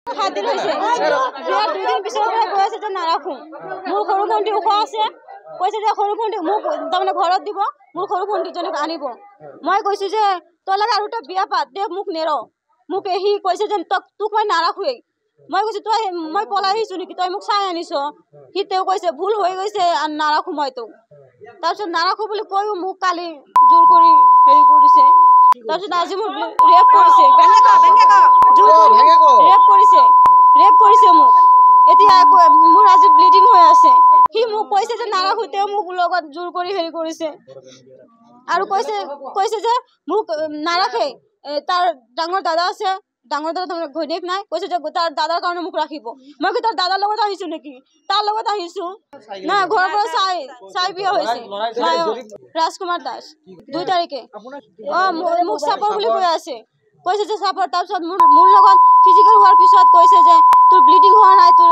7 দিন হৈছে বিয়াৰ 2 দিন পিছৰ পৰা কৈ আছে যে নাৰাখো মোৰ সৰু ভণ্টি উখ আছে কৈছে যে সৰু ভণ্টি মোক তাৰমানে ঘৰত দিব মোৰ সৰু ভণ্টিজনীক আনিব মই কৈছো যে তলে আৰু এটা বিয়া পাত দে মোক নেৰ মোক এহি কৈছে যে তোক মই নাৰাখোই মই কৈছো তই মই পলাই আহিছো নেকি তই মোক চাই আনিছ সি তেওঁ কৈছে ভুল হৈ গৈছে নাৰাখো মই তোক তাৰপিছত নাৰাখো বুলি কৈ মোক কালি জোৰ কৰি হেৰি কৰিছে তাৰপিছত আজি মোক ৰেপ কৰিছে ৰেপ কৰিছে মোক এতিয়া মোৰ আজি ব্লিডিং হৈ আছে সি মোক কৈছে যে নাৰাখো তেওঁ মোক লগত জোৰ কৰি হেৰি কৰিছে আৰু কৈছে যে মোক নাৰাখে তাৰ ডাঙৰ দাদা আছে ডাঙৰ দাদা ঘৈণীয়েক নাই কৈছে যে তাৰ দাদাৰ কাৰণে মোক ৰাখিব মই কি তাৰ দাদাৰ লগত আহিছো নেকি তাৰ লগত আহিছো না ঘৰৰ পৰা চাই বিয়া হৈছে ৰাজকুমাৰ দাস 2 তাৰিখে মোক চাপৰ বুলি কৈ আছে কৈছে যে চাপৰ তাৰপিছত মোৰ লগত ফিজিকেল হোৱাৰ পিছত কৈছে যে তোৰ ব্লিডিং হোৱা নাই তোৰ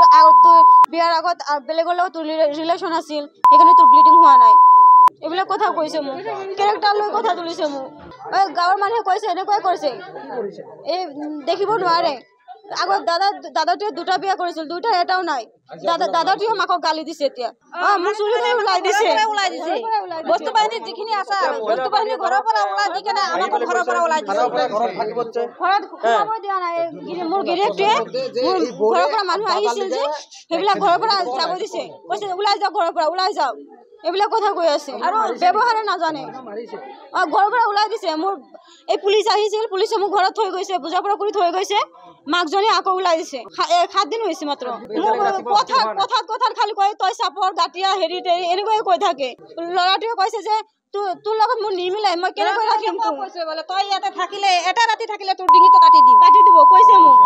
বিয়াৰ আগত বেলেগৰ লগত তোৰ ৰিলেশ্যন আছিল সেইকাৰণে তোৰ ব্লিডিং হোৱা নাই এইবিলাক কথা কৈছে মোক কেৰেক্টাৰ লৈ কথা তুলিছে মোক গাঁৱৰ মানুহে কৈছে এনেকুৱাই কৰিছে এই দেখিব নোৱাৰে আগত দাদাটোৱে 2টা বিয়া কৰিছিল 2টা এটাও নাই দাদাটোৱে মাকক গালি দিছে এতিয়া মোক চুৰি কৰি ওলাই দিছে বস্তু বাহিনী যিখিনি আছে বস্তু বাহিনী ঘৰৰ পৰা ওলাই দি কেনে আমাক ঘৰৰ পৰা ওলাই দিছে ঘৰত সোমাব দিয়া নাই মোৰ গিৰিয়েকটোৱে মোৰ ঘৰৰ পৰা মানুহ আহিছিল যে সেইবিলাক ঘৰৰ পৰা যাব দিছে কৈছে ওলাই যাওক ঘৰৰ পৰা ওলাই যাওক এইবিলাক কথা কৈ আছে আৰু ব্যৱহাৰে নাজানে ঘৰৰ পৰা ওলাই দিছে মোৰ এই পুলিচ আহিছিল পুলিচে মোক ঘৰত থৈ গৈছে বুজা পৰা কৰি থৈ গৈছে মাকজনী আকৌ ওলাই দিছে 7 দিন হৈছে মাত্ৰ কথাত খালি কয় তই চাপৰ গাঁতিয়া হেৰি এনেকৈ কৈ থাকে ল'ৰাটোৱে কৈছে যে তোৰ লগত মোৰ নিমিলাই মই কেনেকৈ ৰাখিম কৈছে বোলে তই ইয়াতে থাকিলে এটা ৰাতি থাকিলে তোৰ ডিঙিটো কাটি দিব কৈছে মোক